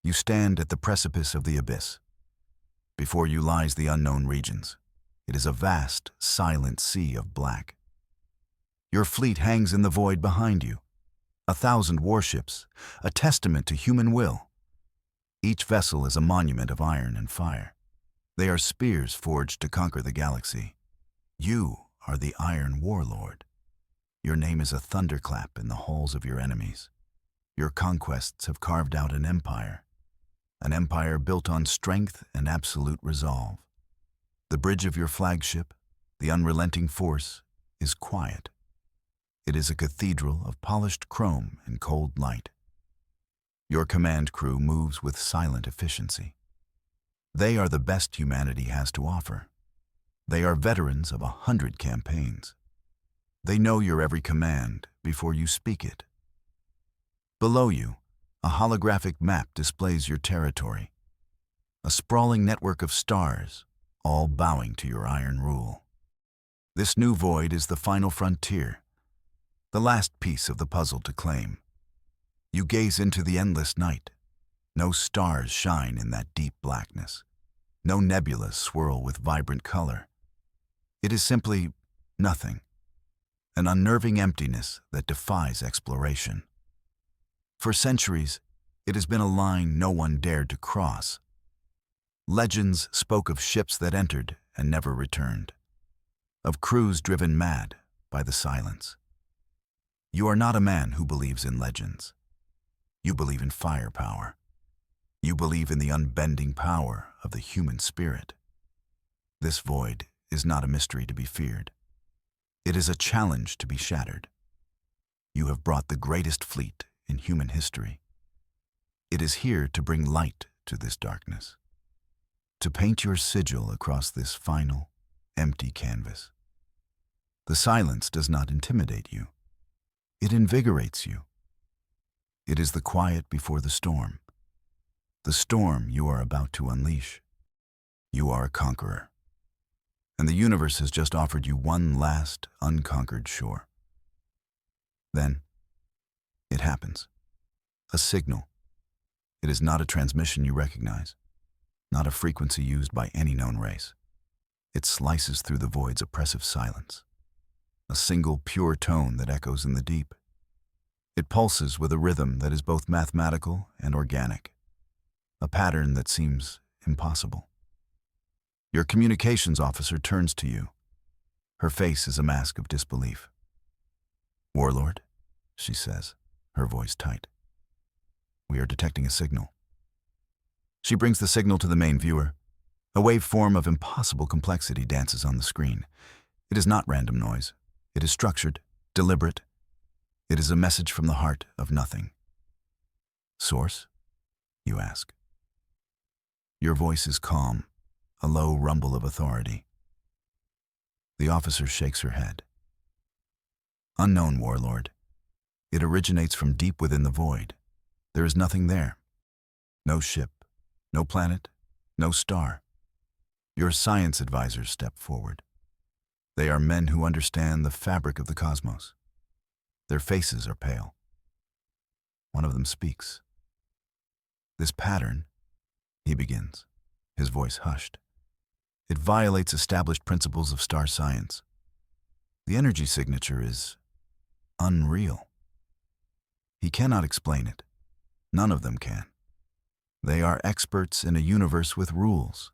You stand at the precipice of the abyss. Before you lies the unknown regions. It is a vast, silent sea of black. Your fleet hangs in the void behind you. 1,000 warships, a testament to human will. Each vessel is a monument of iron and fire. They are spears forged to conquer the galaxy. You are the Iron Warlord. Your name is a thunderclap in the halls of your enemies. Your conquests have carved out an empire built on strength and absolute resolve. The bridge of your flagship, the unrelenting force, is quiet. It is a cathedral of polished chrome and cold light. Your command crew moves with silent efficiency. They are the best humanity has to offer. They are veterans of 100 campaigns. They know your every command before you speak it. Below you, a holographic map displays your territory. A sprawling network of stars, all bowing to your iron rule. This new void is the final frontier, the last piece of the puzzle to claim. You gaze into the endless night. No stars shine in that deep blackness. No nebulas swirl with vibrant color. It is simply nothing, an unnerving emptiness that defies exploration. For centuries, it has been a line no one dared to cross. Legends spoke of ships that entered and never returned, of crews driven mad by the silence. You are not a man who believes in legends. You believe in firepower. You believe in the unbending power of the human spirit. This void is not a mystery to be feared. It is a challenge to be shattered. You have brought the greatest fleet in human history. It is here to bring light to this darkness, to paint your sigil across this final, empty canvas. The silence does not intimidate you. It invigorates you. It is the quiet before the storm you are about to unleash. You are a conqueror, and the universe has just offered you one last, unconquered shore. Then, it happens. A signal. It is not a transmission you recognize, not a frequency used by any known race. It slices through the void's oppressive silence. A single pure tone that echoes in the deep. It pulses with a rhythm that is both mathematical and organic, a pattern that seems impossible. Your communications officer turns to you. Her face is a mask of disbelief. "Warlord," she says, her voice tight. "We are detecting a signal." She brings the signal to the main viewer. A waveform of impossible complexity dances on the screen. It is not random noise. It is structured, deliberate. It is a message from the heart of nothing. "Source?" you ask. Your voice is calm, a low rumble of authority. The officer shakes her head. "Unknown, Warlord. It originates from deep within the void. There is nothing there. No ship, no planet, no star." Your science advisors step forward. They are men who understand the fabric of the cosmos. Their faces are pale. One of them speaks. "This pattern," he begins, his voice hushed. "It violates established principles of star science. The energy signature is unreal." He cannot explain it. None of them can. They are experts in a universe with rules.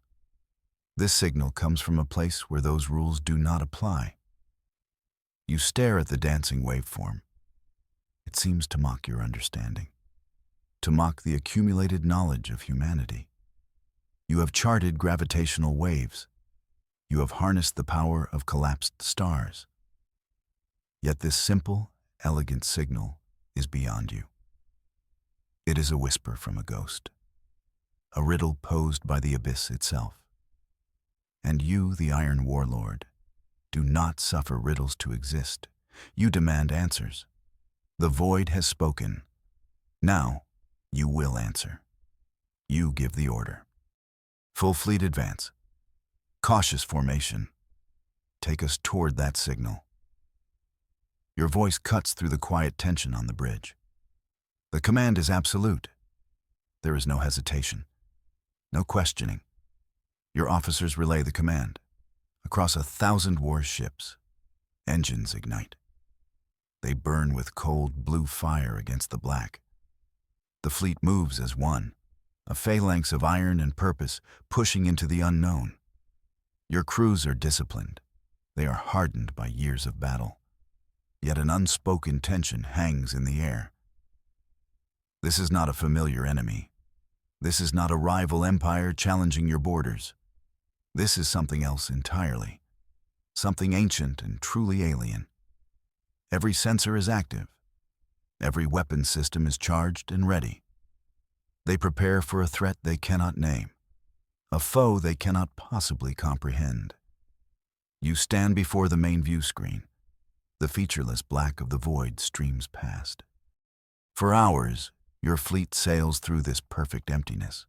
This signal comes from a place where those rules do not apply. You stare at the dancing waveform. It seems to mock your understanding, to mock the accumulated knowledge of humanity. You have charted gravitational waves. You have harnessed the power of collapsed stars. Yet this simple, elegant signal is beyond you. It is a whisper from a ghost, a riddle posed by the abyss itself. And you, the Iron Warlord, do not suffer riddles to exist. You demand answers. The void has spoken. Now, you will answer. You give the order. Full fleet advance. Cautious formation. Take us toward that signal. Your voice cuts through the quiet tension on the bridge. The command is absolute. There is no hesitation, no questioning. Your officers relay the command. Across 1,000 warships, engines ignite. They burn with cold blue fire against the black. The fleet moves as one, a phalanx of iron and purpose pushing into the unknown. Your crews are disciplined. They are hardened by years of battle. Yet an unspoken tension hangs in the air. This is not a familiar enemy. This is not a rival empire challenging your borders. This is something else entirely. Something ancient and truly alien. Every sensor is active. Every weapon system is charged and ready. They prepare for a threat they cannot name, a foe they cannot possibly comprehend. You stand before the main view screen. The featureless black of the void streams past. For hours, your fleet sails through this perfect emptiness.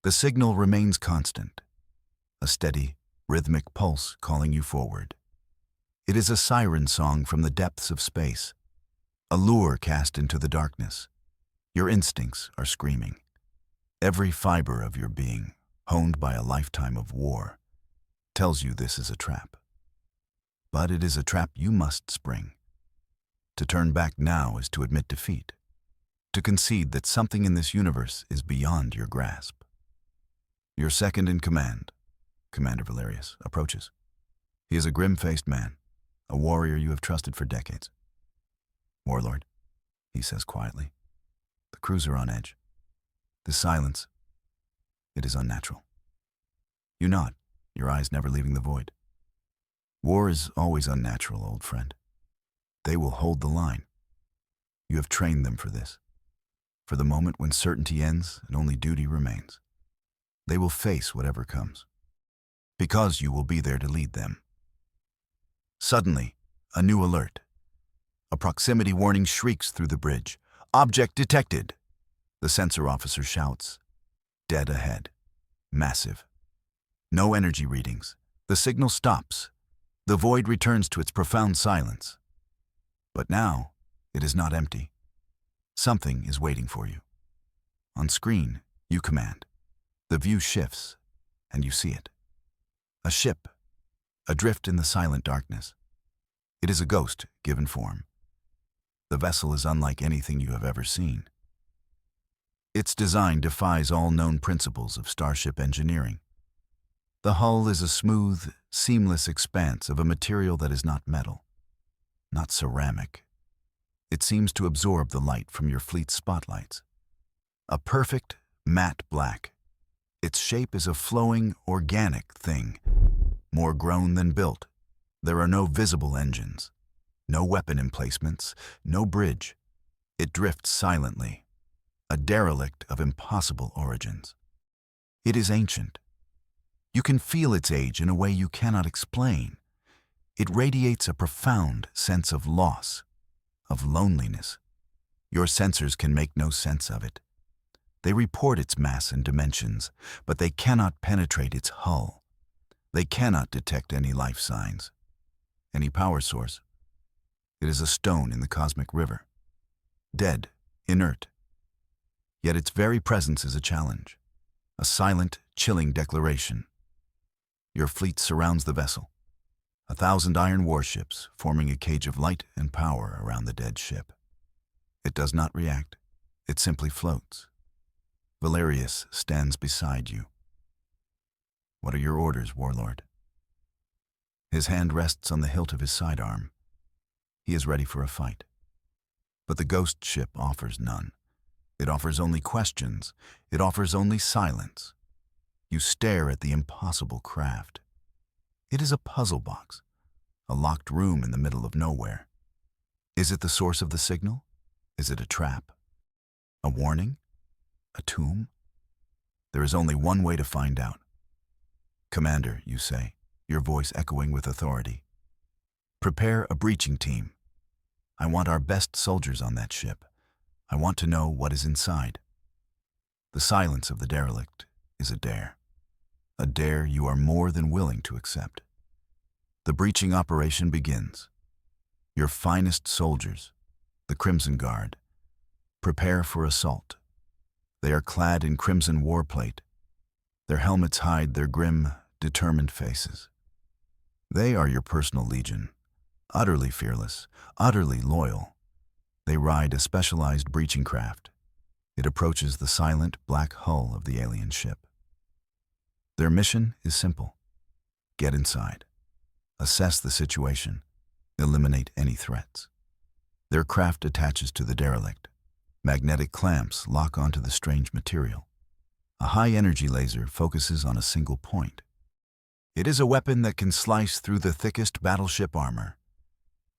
The signal remains constant, a steady, rhythmic pulse calling you forward. It is a siren song from the depths of space, a lure cast into the darkness. Your instincts are screaming. Every fiber of your being, honed by a lifetime of war, tells you this is a trap. But it is a trap you must spring. To turn back now is to admit defeat, to concede that something in this universe is beyond your grasp. Your second in command, Commander Valerius, approaches. He is a grim-faced man, a warrior you have trusted for decades. Warlord, he says quietly. The crews are on edge. The silence, it is unnatural. You nod, your eyes never leaving the void. War is always unnatural, old friend. They will hold the line. You have trained them for this, for the moment when certainty ends and only duty remains. They will face whatever comes, because you will be there to lead them. Suddenly, a new alert. A proximity warning shrieks through the bridge. Object detected. The sensor officer shouts. Dead ahead. Massive. No energy readings. The signal stops. The void returns to its profound silence. But now, it is not empty. Something is waiting for you. On screen, you command. The view shifts, and you see it. A ship, adrift in the silent darkness. It is a ghost given form. The vessel is unlike anything you have ever seen. Its design defies all known principles of starship engineering. The hull is a smooth, seamless expanse of a material that is not metal, not ceramic. It seems to absorb the light from your fleet's spotlights. A perfect, matte black. Its shape is a flowing, organic thing, more grown than built. There are no visible engines, no weapon emplacements, no bridge. It drifts silently, a derelict of impossible origins. It is ancient. You can feel its age in a way you cannot explain. It radiates a profound sense of loss, of loneliness. Your sensors can make no sense of it. They report its mass and dimensions, but they cannot penetrate its hull. They cannot detect any life signs, any power source. It is a stone in the cosmic river, dead, inert. Yet its very presence is a challenge, a silent, chilling declaration. Your fleet surrounds the vessel, 1,000 iron warships forming a cage of light and power around the dead ship. It does not react, it simply floats. Valerius stands beside you. What are your orders, Warlord? His hand rests on the hilt of his sidearm. He is ready for a fight. But the ghost ship offers none. It offers only questions. It offers only silence. You stare at the impossible craft. It is a puzzle box, a locked room in the middle of nowhere. Is it the source of the signal? Is it a trap? A warning? A tomb? There is only one way to find out. Commander, you say, your voice echoing with authority. Prepare a breaching team. I want our best soldiers on that ship. I want to know what is inside. The silence of the derelict is a dare you are more than willing to accept. The breaching operation begins. Your finest soldiers, the Crimson Guard, prepare for assault. They are clad in crimson warplate. Their helmets hide their grim, determined faces. They are your personal legion, utterly fearless, utterly loyal. They ride a specialized breaching craft. It approaches the silent, black hull of the alien ship. Their mission is simple. Get inside. Assess the situation. Eliminate any threats. Their craft attaches to the derelict. Magnetic clamps lock onto the strange material. A high-energy laser focuses on a single point. It is a weapon that can slice through the thickest battleship armor.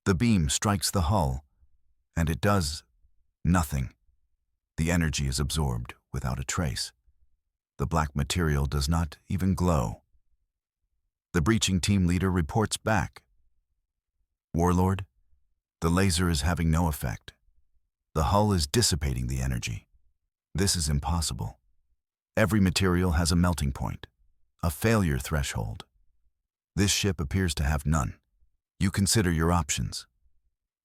The beam strikes the hull, and it does nothing. The energy is absorbed without a trace. The black material does not even glow. The breaching team leader reports back. Warlord, the laser is having no effect. The hull is dissipating the energy. This is impossible. Every material has a melting point, a failure threshold. This ship appears to have none. You consider your options.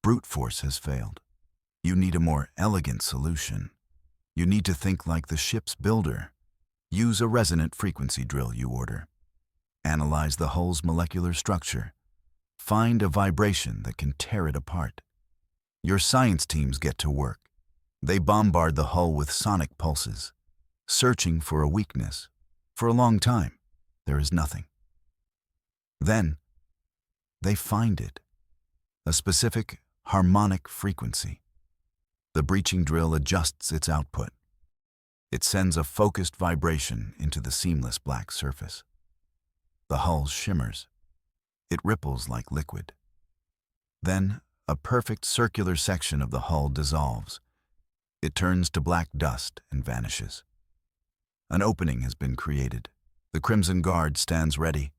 Brute force has failed. You need a more elegant solution. You need to think like the ship's builder. Use a resonant frequency drill, you order. Analyze the hull's molecular structure. Find a vibration that can tear it apart. Your science teams get to work. They bombard the hull with sonic pulses, searching for a weakness. For a long time, there is nothing. Then, they find it. A specific harmonic frequency. The breaching drill adjusts its output. It sends a focused vibration into the seamless black surface. The hull shimmers. It ripples like liquid. Then, a perfect circular section of the hull dissolves. It turns to black dust and vanishes. An opening has been created. The Crimson Guard stands ready.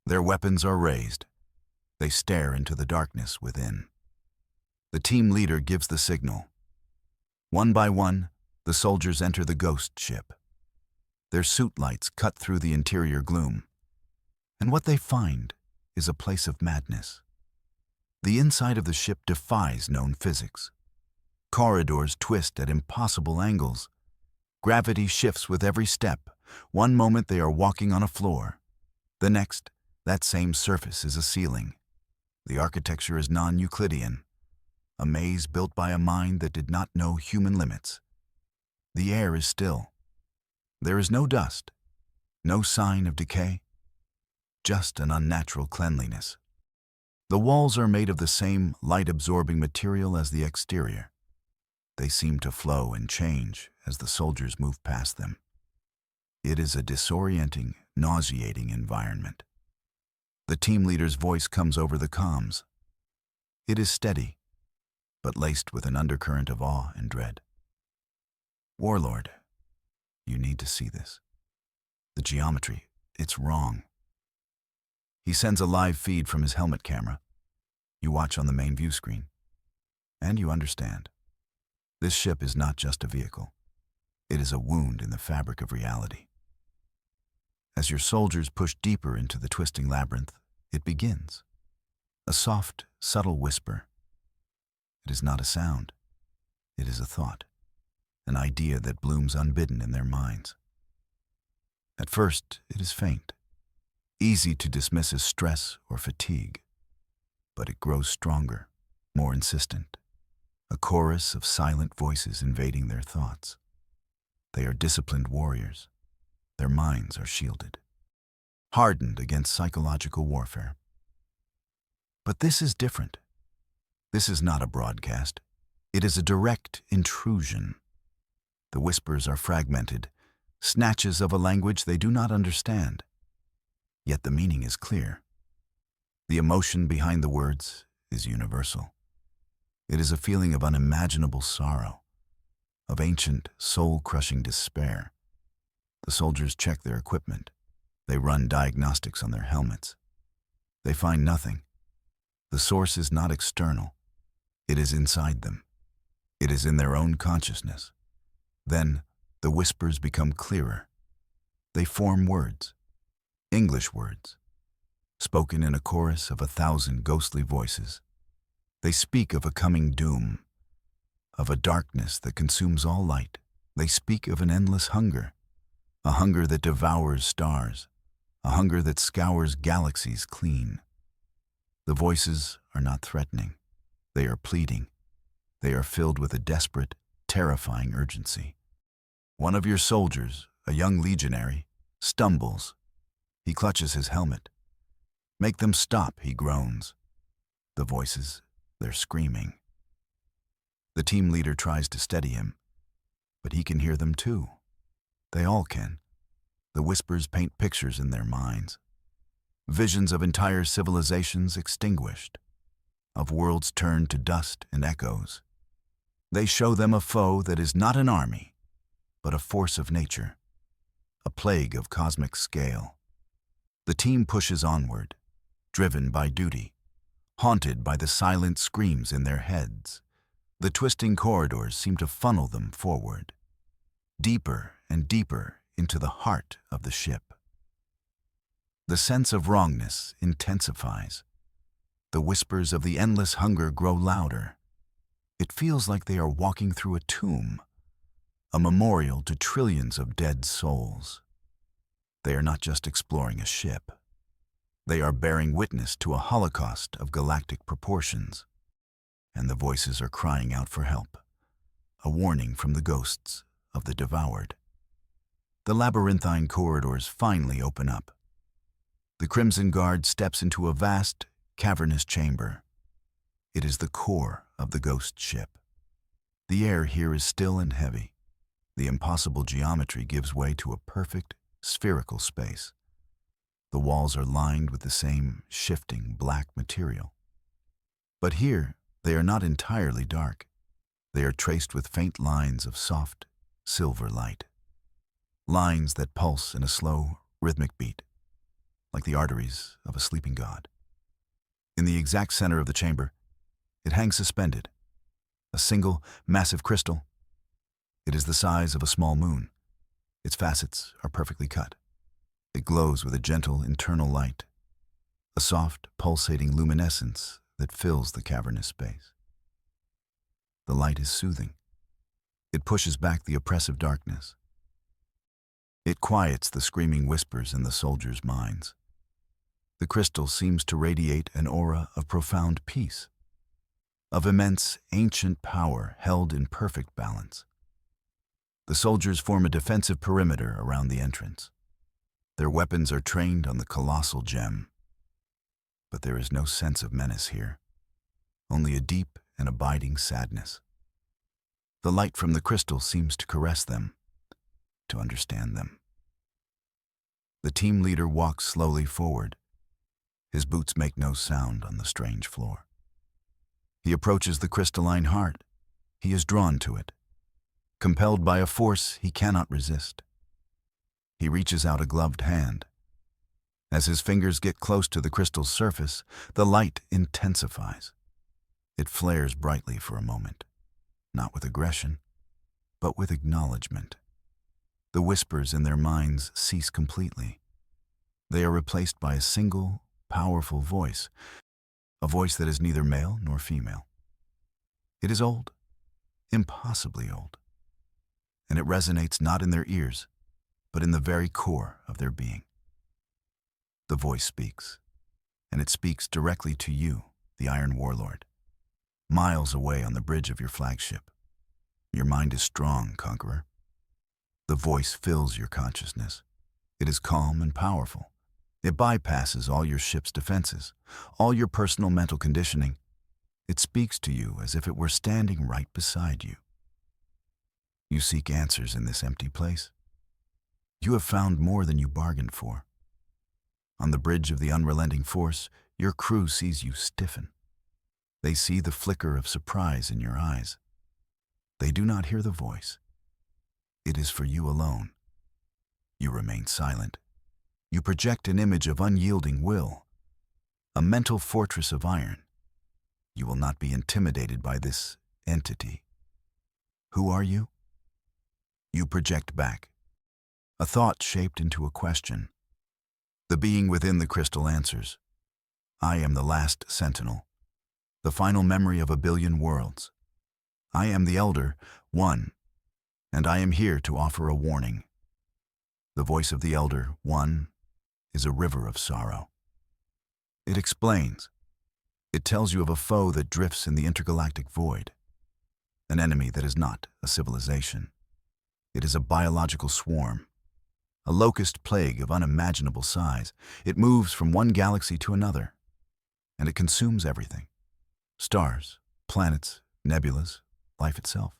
Their weapons are raised. They stare into the darkness within. The team leader gives the signal. One by one, the soldiers enter the ghost ship. Their suit lights cut through the interior gloom. And what they find is a place of madness. The inside of the ship defies known physics. Corridors twist at impossible angles. Gravity shifts with every step. One moment they are walking on a floor. The next, that same surface is a ceiling. The architecture is non-Euclidean, a maze built by a mind that did not know human limits. The air is still. There is no dust, no sign of decay, just an unnatural cleanliness. The walls are made of the same light-absorbing material as the exterior. They seem to flow and change as the soldiers move past them. It is a disorienting, nauseating environment. The team leader's voice comes over the comms. It is steady, but laced with an undercurrent of awe and dread. Warlord, you need to see this. The geometry, it's wrong. He sends a live feed from his helmet camera. You watch on the main view screen, and you understand. This ship is not just a vehicle. It is a wound in the fabric of reality. As your soldiers push deeper into the twisting labyrinth, it begins. A soft, subtle whisper. It is not a sound. It is a thought, an idea that blooms unbidden in their minds. At first, it is faint, easy to dismiss as stress or fatigue, but it grows stronger, more insistent, a chorus of silent voices invading their thoughts. They are disciplined warriors. Their minds are shielded, hardened against psychological warfare. But this is different. This is not a broadcast. It is a direct intrusion. The whispers are fragmented, snatches of a language they do not understand. Yet the meaning is clear. The emotion behind the words is universal. It is a feeling of unimaginable sorrow, of ancient, soul-crushing despair. The soldiers check their equipment. They run diagnostics on their helmets. They find nothing. The source is not external. It is inside them. It is in their own consciousness. Then, the whispers become clearer. They form words, English words, spoken in a chorus of 1,000 ghostly voices. They speak of a coming doom, of a darkness that consumes all light, They speak of an endless hunger, a hunger that devours stars, a hunger that scours galaxies clean. The voices are not threatening. They are pleading. They are filled with a desperate, terrifying urgency. One of your soldiers, a young legionary, stumbles. He clutches his helmet. "Make them stop," he groans. The voices, they're screaming. The team leader tries to steady him, but he can hear them too. They all can. The whispers paint pictures in their minds. Visions of entire civilizations extinguished, of worlds turned to dust and echoes. They show them a foe that is not an army, but a force of nature, a plague of cosmic scale. The team pushes onward, driven by duty, haunted by the silent screams in their heads. The twisting corridors seem to funnel them forward, deeper and deeper into the heart of the ship. The sense of wrongness intensifies. The whispers of the endless hunger grow louder. It feels like they are walking through a tomb, a memorial to trillions of dead souls. They are not just exploring a ship. They are bearing witness to a holocaust of galactic proportions. And the voices are crying out for help, a warning from the ghosts of the devoured. The labyrinthine corridors finally open up. The Crimson Guard steps into a vast, cavernous chamber. It is the core of the ghost ship. The air here is still and heavy. The impossible geometry gives way to a perfect, spherical space. The walls are lined with the same shifting black material. But here, they are not entirely dark. They are traced with faint lines of soft, silver light. Lines that pulse in a slow, rhythmic beat, like the arteries of a sleeping god. In the exact center of the chamber, it hangs suspended, a single, massive crystal. It is the size of a small moon. Its facets are perfectly cut. It glows with a gentle internal light, a soft, pulsating luminescence that fills the cavernous space. The light is soothing. It pushes back the oppressive darkness. It quiets the screaming whispers in the soldiers' minds. The crystal seems to radiate an aura of profound peace, of immense, ancient power held in perfect balance. The soldiers form a defensive perimeter around the entrance. Their weapons are trained on the colossal gem. But there is no sense of menace here, only a deep and abiding sadness. The light from the crystal seems to caress them, to understand them. The team leader walks slowly forward. His boots make no sound on the strange floor. He approaches the crystalline heart. He is drawn to it, compelled by a force he cannot resist. He reaches out a gloved hand. As his fingers get close to the crystal's surface, the light intensifies. It flares brightly for a moment, not with aggression, but with acknowledgement. The whispers in their minds cease completely. They are replaced by a single, powerful voice, a voice that is neither male nor female. It is old, impossibly old, and it resonates not in their ears, but in the very core of their being. The voice speaks, and it speaks directly to you, the Iron Warlord, miles away on the bridge of your flagship. Your mind is strong, Conqueror. The voice fills your consciousness. It is calm and powerful. It bypasses all your ship's defenses, all your personal mental conditioning. It speaks to you as if it were standing right beside you. You seek answers in this empty place. You have found more than you bargained for. On the bridge of the unrelenting force, your crew sees you stiffen. They see the flicker of surprise in your eyes. They do not hear the voice. It is for you alone. You remain silent. You project an image of unyielding will, a mental fortress of iron. You will not be intimidated by this entity. Who are you? You project back, a thought shaped into a question. The being within the crystal answers. I am the last sentinel, the final memory of a billion worlds. I am the Elder, one, and I am here to offer a warning. The voice of the Elder One is a river of sorrow. It explains. It tells you of a foe that drifts in the intergalactic void, an enemy that is not a civilization. It is a biological swarm, a locust plague of unimaginable size. It moves from one galaxy to another, and it consumes everything. Stars, planets, nebulas, life itself.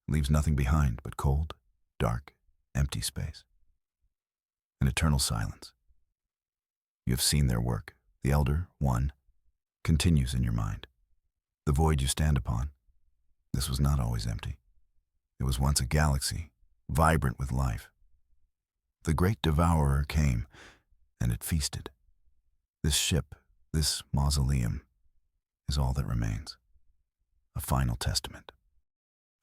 It leaves nothing behind but cold, dark, empty space. An eternal silence. You have seen their work. The Elder One continues in your mind. The void you stand upon. This was not always empty. It was once a galaxy, vibrant with life. The great devourer came, and it feasted. This ship, this mausoleum, is all that remains. A final testament.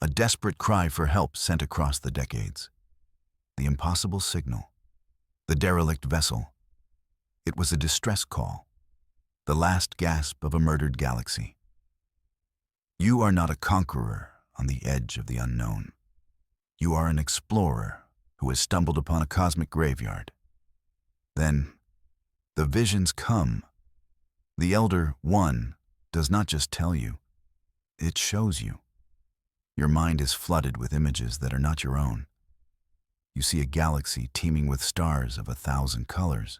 A desperate cry for help sent across the decades. The impossible signal. The derelict vessel. It was a distress call. The last gasp of a murdered galaxy. You are not a conqueror on the edge of the unknown. You are an explorer who has stumbled upon a cosmic graveyard. Then, the visions come. The Elder One does not just tell you, it shows you. Your mind is flooded with images that are not your own. You see a galaxy teeming with stars of 1,000 colors.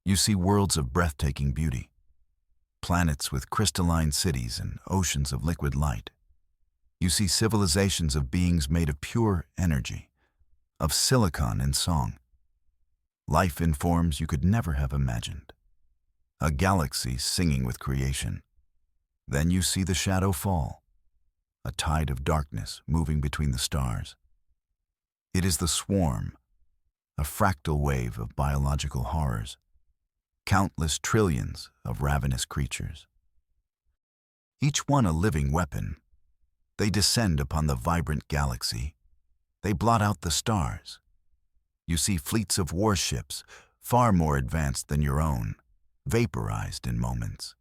You see worlds of breathtaking beauty, planets with crystalline cities and oceans of liquid light. You see civilizations of beings made of pure energy, of silicon and song. Life in forms you could never have imagined. A galaxy singing with creation. Then you see the shadow fall, a tide of darkness moving between the stars. It is the swarm, a fractal wave of biological horrors, countless trillions of ravenous creatures. Each one a living weapon. They descend upon the vibrant galaxy. They blot out the stars. You see fleets of warships, far more advanced than your own, vaporized in moments.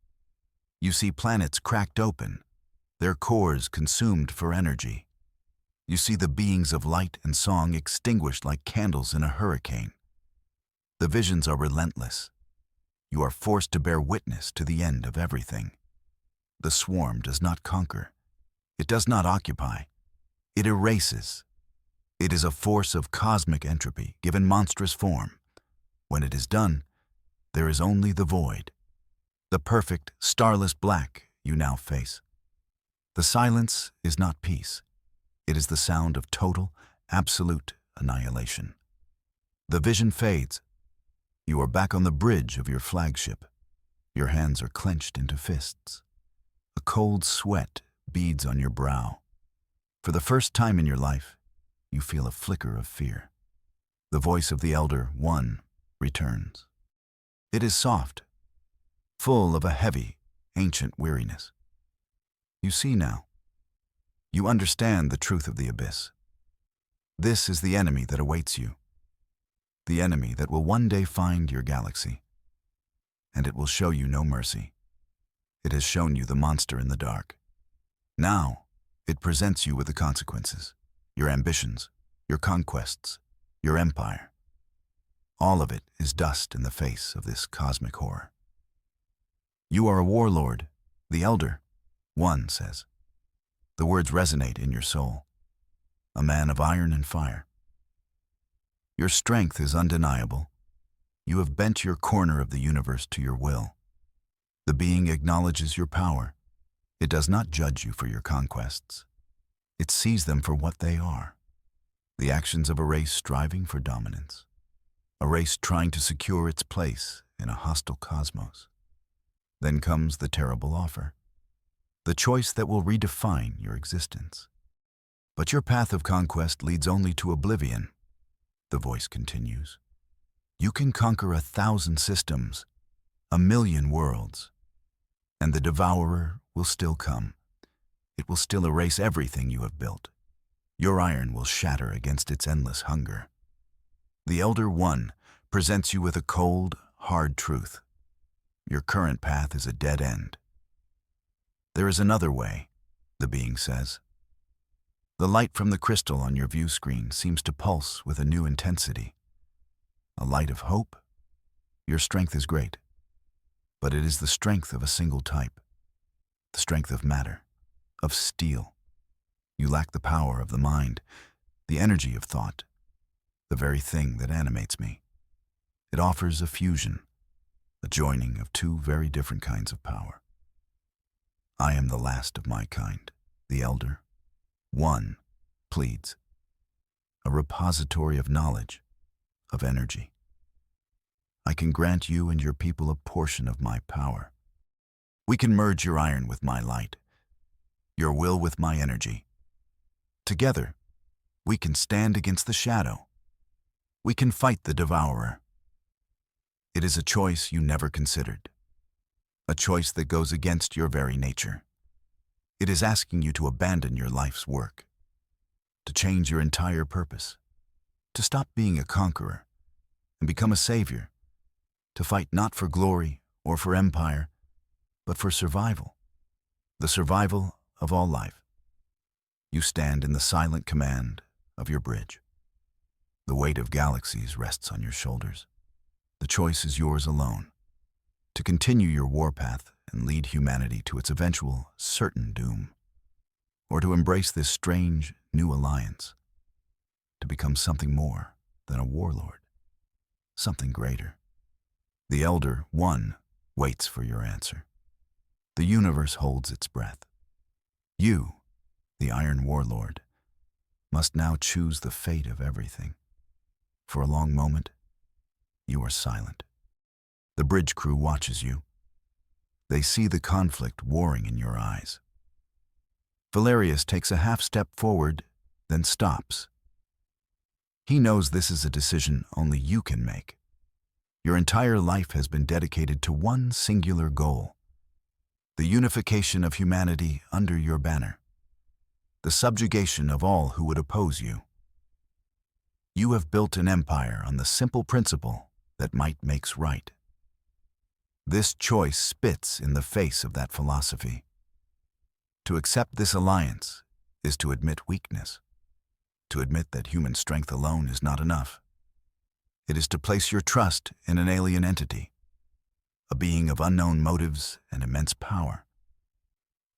You see planets cracked open, their cores consumed for energy. You see the beings of light and song extinguished like candles in a hurricane. The visions are relentless. You are forced to bear witness to the end of everything. The swarm does not conquer. It does not occupy. It erases. It is a force of cosmic entropy given monstrous form. When it is done, there is only the void. The perfect, starless black you now face. The silence is not peace. It is the sound of total, absolute annihilation. The vision fades. You are back on the bridge of your flagship. Your hands are clenched into fists. A cold sweat beads on your brow. For the first time in your life, you feel a flicker of fear. The voice of the Elder One returns. It is soft, full of a heavy, ancient weariness. You see now. You understand the truth of the abyss. This is the enemy that awaits you. The enemy that will one day find your galaxy. And it will show you no mercy. It has shown you the monster in the dark. Now, it presents you with the consequences, your ambitions, your conquests, your empire. All of it is dust in the face of this cosmic horror. You are a warlord, the Elder One says. The words resonate in your soul. A man of iron and fire. Your strength is undeniable. You have bent your corner of the universe to your will. The being acknowledges your power. It does not judge you for your conquests. It sees them for what they are. The actions of a race striving for dominance. A race trying to secure its place in a hostile cosmos. Then comes the terrible offer. The choice that will redefine your existence. But your path of conquest leads only to oblivion. The voice continues. You can conquer 1,000 systems, 1,000,000 worlds, and the devourer will still come. It will still erase everything you have built. Your iron will shatter against its endless hunger. The Elder One presents you with a cold, hard truth. Your current path is a dead end. There is another way, the being says. The light from the crystal on your view screen seems to pulse with a new intensity. A light of hope? Your strength is great, but it is the strength of a single type, the strength of matter, of steel. You lack the power of the mind, the energy of thought, the very thing that animates me. It offers a fusion, a joining of two very different kinds of power. I am the last of my kind, the elder. One pleads, a repository of knowledge, of energy. I can grant you and your people a portion of my power. We can merge your iron with my light, your will with my energy. Together, we can stand against the shadow. We can fight the devourer. It is a choice you never considered, a choice that goes against your very nature. It is asking you to abandon your life's work, to change your entire purpose, to stop being a conqueror and become a savior, to fight not for glory or for empire, but for survival, the survival of all life. You stand in the silent command of your bridge. The weight of galaxies rests on your shoulders. The choice is yours alone, to continue your warpath and lead humanity to its eventual certain doom, or to embrace this strange new alliance, to become something more than a warlord, something greater. The Elder One waits for your answer. The universe holds its breath. You, the Iron Warlord, must now choose the fate of everything. For a long moment, you are silent. The bridge crew watches you. They see the conflict warring in your eyes. Valerius takes a half step forward, then stops. He knows this is a decision only you can make. Your entire life has been dedicated to one singular goal: the unification of humanity under your banner, the subjugation of all who would oppose you. You have built an empire on the simple principle that might makes right. This choice spits in the face of that philosophy. To accept this alliance is to admit weakness, to admit that human strength alone is not enough. It is to place your trust in an alien entity, a being of unknown motives and immense power.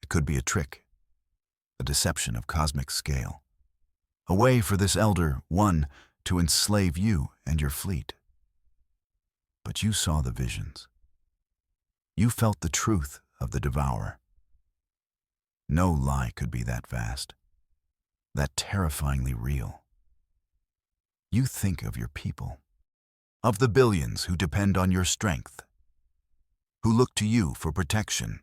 It could be a trick, a deception of cosmic scale, a way for this Elder One to enslave you and your fleet. But you saw the visions. You felt the truth of the devourer. No lie could be that vast, that terrifyingly real. You think of your people, of the billions who depend on your strength, who look to you for protection.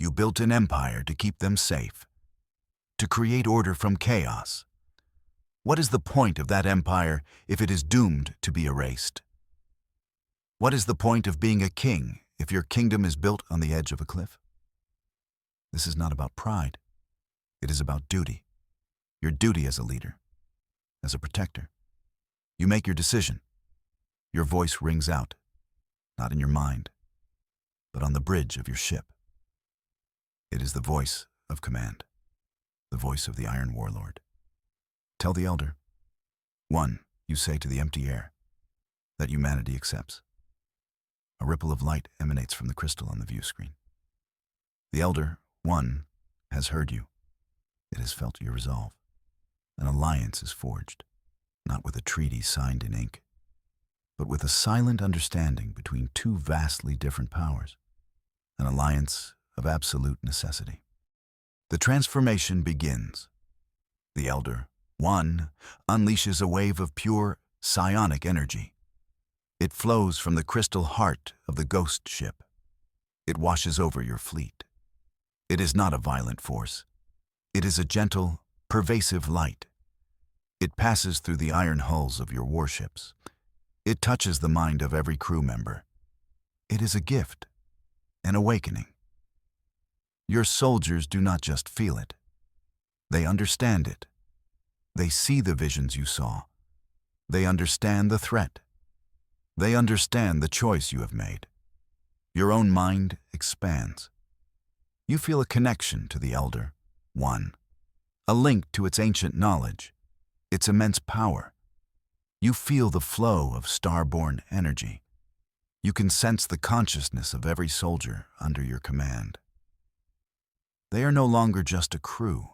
You built an empire to keep them safe, to create order from chaos. What is the point of that empire if it is doomed to be erased? What is the point of being a king if your kingdom is built on the edge of a cliff? This is not about pride. It is about duty. Your duty as a leader, as a protector. You make your decision. Your voice rings out, not in your mind, but on the bridge of your ship. It is the voice of command, the voice of the Iron Warlord. Tell the Elder One, you say to the empty air, that humanity accepts. A ripple of light emanates from the crystal on the view screen. The Elder One has heard you. It has felt your resolve. An alliance is forged, not with a treaty signed in ink, but with a silent understanding between two vastly different powers, an alliance of absolute necessity. The transformation begins. The Elder One unleashes a wave of pure psionic energy. It flows from the crystal heart of the ghost ship. It washes over your fleet. It is not a violent force. It is a gentle, pervasive light. It passes through the iron hulls of your warships. It touches the mind of every crew member. It is a gift, an awakening. Your soldiers do not just feel it. They understand it. They see the visions you saw. They understand the threat. They understand the choice you have made. Your own mind expands. You feel a connection to the Elder One, a link to its ancient knowledge, its immense power. You feel the flow of star-born energy. You can sense the consciousness of every soldier under your command. They are no longer just a crew.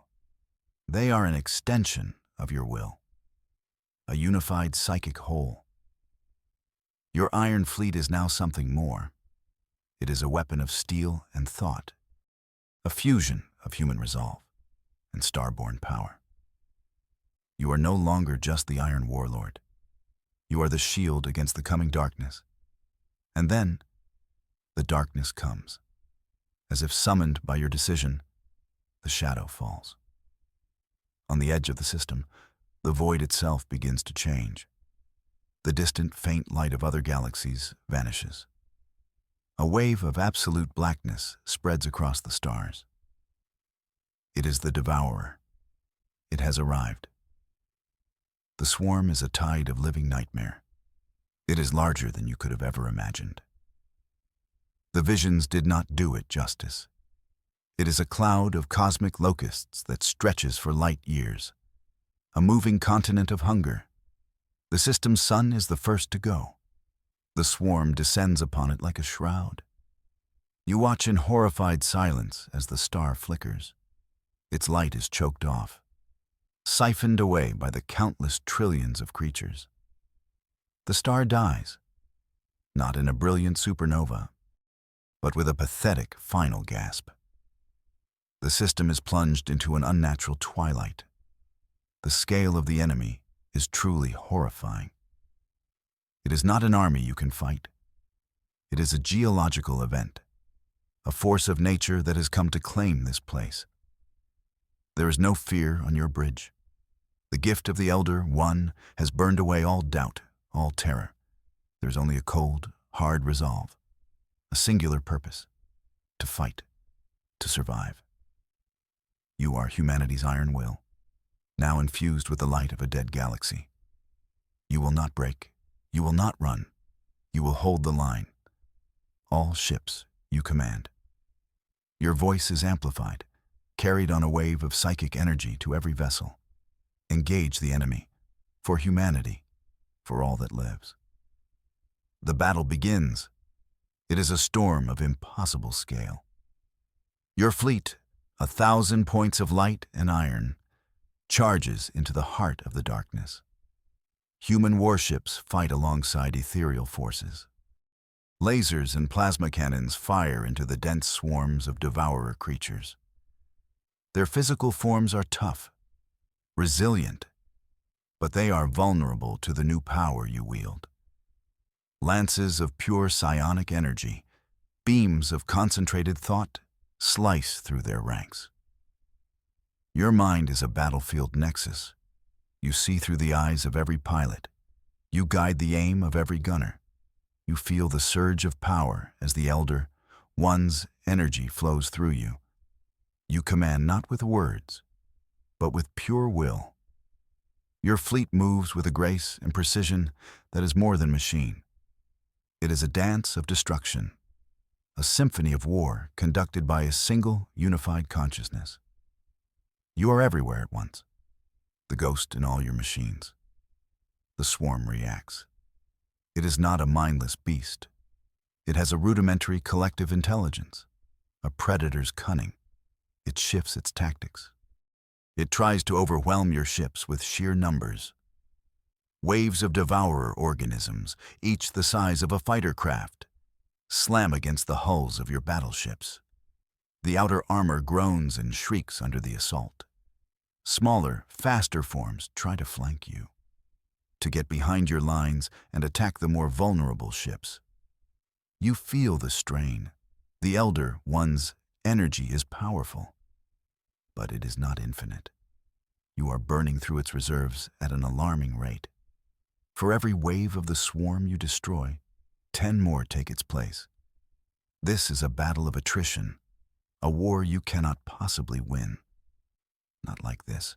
They are an extension of your will, a unified psychic whole. Your Iron Fleet is now something more. It is a weapon of steel and thought, a fusion of human resolve and star-born power. You are no longer just the Iron Warlord. You are the shield against the coming darkness. And then, the darkness comes. As if summoned by your decision, the shadow falls. On the edge of the system, the void itself begins to change. The distant, faint light of other galaxies vanishes. A wave of absolute blackness spreads across the stars. It is the Devourer. It has arrived. The swarm is a tide of living nightmare. It is larger than you could have ever imagined. The visions did not do it justice. It is a cloud of cosmic locusts that stretches for light years, a moving continent of hunger. The system's sun is the first to go. The swarm descends upon it like a shroud. You watch in horrified silence as the star flickers. Its light is choked off, siphoned away by the countless trillions of creatures. The star dies, not in a brilliant supernova, but with a pathetic final gasp. The system is plunged into an unnatural twilight. The scale of the enemy is truly horrifying. It is not an army you can fight. It is a geological event, a force of nature that has come to claim this place. There is no fear on your bridge. The gift of the Elder One has burned away all doubt, all terror. There is only a cold, hard resolve, a singular purpose: to fight, to survive. You are humanity's iron will, now infused with the light of a dead galaxy. You will not break. You will not run. You will hold the line. All ships you command. Your voice is amplified, carried on a wave of psychic energy to every vessel. Engage the enemy, for humanity, for all that lives. The battle begins. It is a storm of impossible scale. Your fleet, 1,000 points of light and iron, charges into the heart of the darkness. Human warships fight alongside ethereal forces. Lasers and plasma cannons fire into the dense swarms of devourer creatures. Their physical forms are tough, resilient, but they are vulnerable to the new power you wield. Lances of pure psionic energy, beams of concentrated thought, slice through their ranks. Your mind is a battlefield nexus. You see through the eyes of every pilot. You guide the aim of every gunner. You feel the surge of power as the Elder One's energy flows through you. You command not with words, but with pure will. Your fleet moves with a grace and precision that is more than machine. It is a dance of destruction, a symphony of war conducted by a single, unified consciousness. You are everywhere at once, the ghost in all your machines. The swarm reacts. It is not a mindless beast. It has a rudimentary collective intelligence, a predator's cunning. It shifts its tactics. It tries to overwhelm your ships with sheer numbers. Waves of devourer organisms, each the size of a fighter craft, slam against the hulls of your battleships. The outer armor groans and shrieks under the assault. Smaller, faster forms try to flank you, to get behind your lines and attack the more vulnerable ships. You feel the strain. The Elder One's energy is powerful, but it is not infinite. You are burning through its reserves at an alarming rate. For every wave of the swarm you destroy, 10 more take its place. This is a battle of attrition, a war you cannot possibly win. Not like this.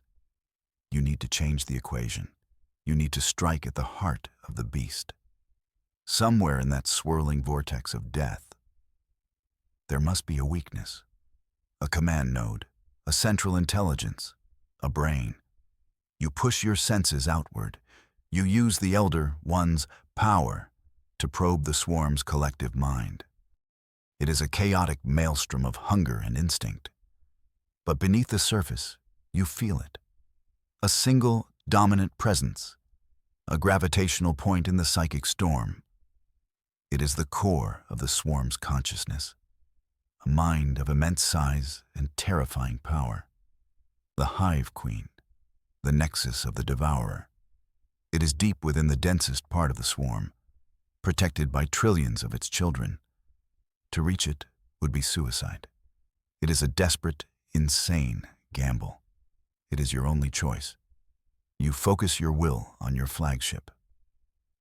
You need to change the equation. You need to strike at the heart of the beast. Somewhere in that swirling vortex of death, there must be a weakness, a command node, a central intelligence, a brain. You push your senses outward. You use the Elder One's power to probe the swarm's collective mind. It is a chaotic maelstrom of hunger and instinct. But beneath the surface, you feel it. A single, dominant presence, a gravitational point in the psychic storm. It is the core of the swarm's consciousness, a mind of immense size and terrifying power. The Hive Queen, the nexus of the devourer. It is deep within the densest part of the swarm, protected by trillions of its children. To reach it would be suicide. It is a desperate, insane gamble. It is your only choice. You focus your will on your flagship,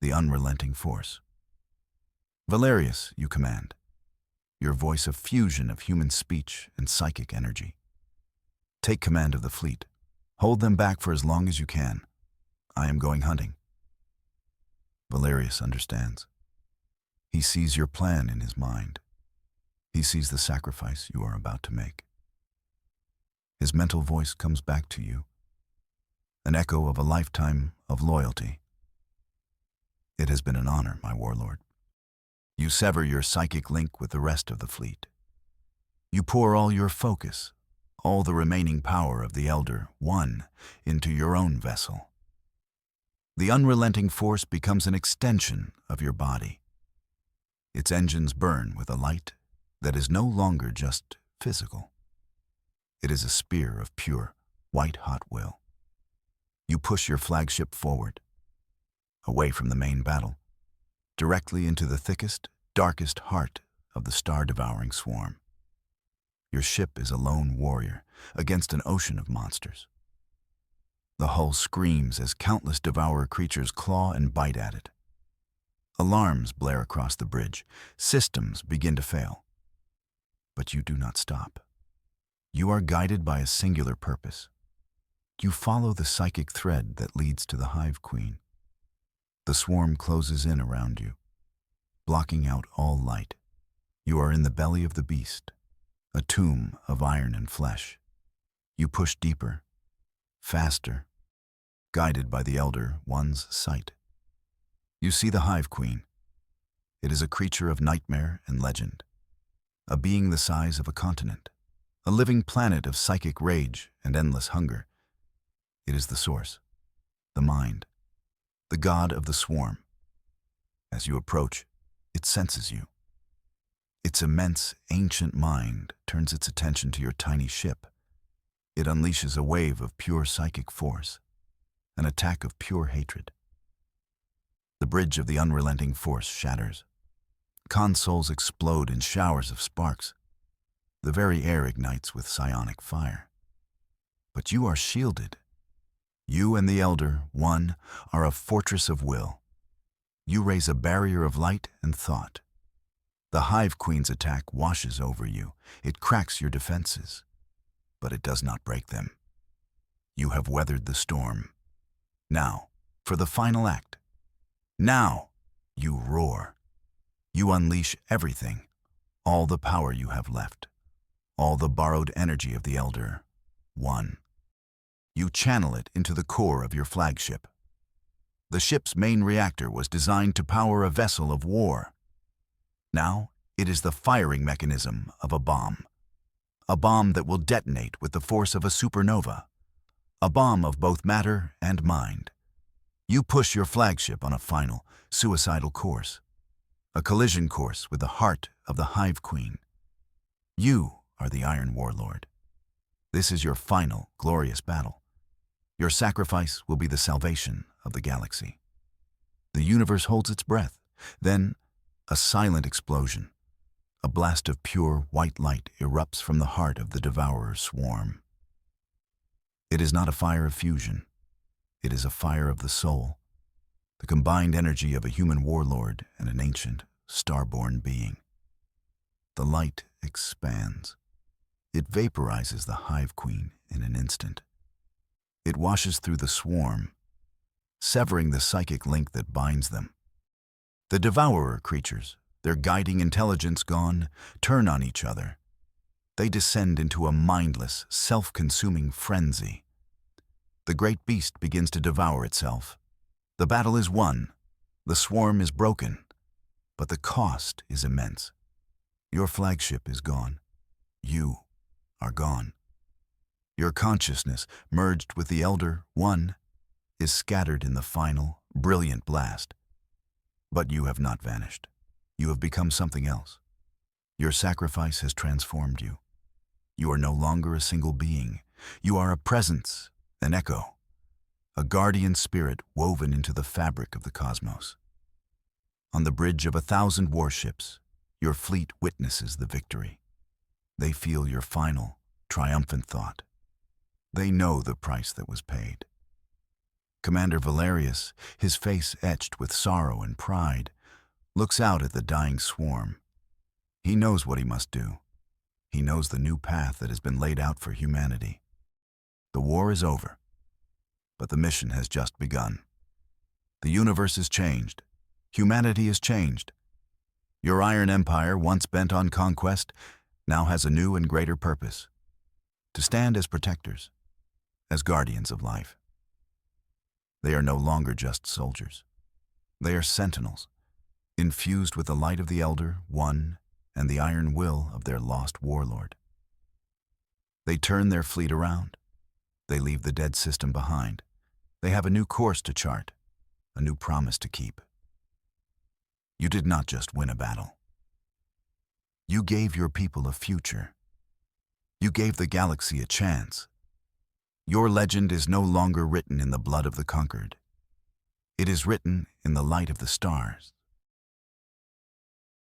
the unrelenting force. Valerius, you command, your voice a fusion of human speech and psychic energy. Take command of the fleet. Hold them back for as long as you can. I am going hunting. Valerius understands. He sees your plan in his mind. He sees the sacrifice you are about to make. His mental voice comes back to you, an echo of a lifetime of loyalty. It has been an honor, my warlord. You sever your psychic link with the rest of the fleet. You pour all your focus, all the remaining power of the Elder One, into your own vessel. The unrelenting force becomes an extension of your body. Its engines burn with a light that is no longer just physical. It is a spear of pure, white-hot will. You push your flagship forward, away from the main battle, directly into the thickest, darkest heart of the star-devouring swarm. Your ship is a lone warrior against an ocean of monsters. The hull screams as countless devourer creatures claw and bite at it. Alarms blare across the bridge. Systems begin to fail. But you do not stop. You are guided by a singular purpose. You follow the psychic thread that leads to the Hive Queen. The swarm closes in around you, blocking out all light. You are in the belly of the beast, a tomb of iron and flesh. You push deeper, faster, guided by the Elder One's sight. You see the Hive Queen. It is a creature of nightmare and legend, a being the size of a continent, a living planet of psychic rage and endless hunger. It is the source, the mind, the god of the swarm. As you approach, it senses you. Its immense, ancient mind turns its attention to your tiny ship. It unleashes a wave of pure psychic force, an attack of pure hatred. The bridge of the unrelenting force shatters. Consoles explode in showers of sparks. The very air ignites with psionic fire. But you are shielded. You and the Elder One are a fortress of will. You raise a barrier of light and thought. The Hive Queen's attack washes over you. It cracks your defenses, but it does not break them. You have weathered the storm. Now, for the final act. Now, you roar. You unleash everything, all the power you have left, all the borrowed energy of the Elder One. You channel it into the core of your flagship. The ship's main reactor was designed to power a vessel of war. Now, it is the firing mechanism of a bomb that will detonate with the force of a supernova, a bomb of both matter and mind. You push your flagship on a final, suicidal course, a collision course with the heart of the Hive Queen. You are the Iron Warlord. This is your final, glorious battle. Your sacrifice will be the salvation of the galaxy. The universe holds its breath. Then, a silent explosion. A blast of pure, white light erupts from the heart of the devourer's swarm. It is not a fire of fusion. It is a fire of the soul, the combined energy of a human warlord and an ancient, star-born being. The light expands. It vaporizes the Hive Queen in an instant. It washes through the swarm, severing the psychic link that binds them. The devourer creatures, their guiding intelligence gone, turn on each other. They descend into a mindless, self-consuming frenzy. The great beast begins to devour itself. The battle is won. The swarm is broken. But the cost is immense. Your flagship is gone. You are gone. Your consciousness, merged with the Elder One, is scattered in the final, brilliant blast. But you have not vanished. You have become something else. Your sacrifice has transformed you. You are no longer a single being. You are a presence, an echo, a guardian spirit woven into the fabric of the cosmos. On the bridge of 1,000 warships, your fleet witnesses the victory. They feel your final, triumphant thought. They know the price that was paid. Commander Valerius, his face etched with sorrow and pride, looks out at the dying swarm. He knows what he must do. He knows the new path that has been laid out for humanity. The war is over, but the mission has just begun. The universe is changed. Humanity is changed. Your Iron Empire, once bent on conquest, now has a new and greater purpose: to stand as protectors, as guardians of life. They are no longer just soldiers. They are sentinels, infused with the light of the Elder One and the iron will of their lost warlord. They turn their fleet around. They leave the dead system behind. They have a new course to chart, a new promise to keep. You did not just win a battle. You gave your people a future. You gave the galaxy a chance. Your legend is no longer written in the blood of the conquered. It is written in the light of the stars.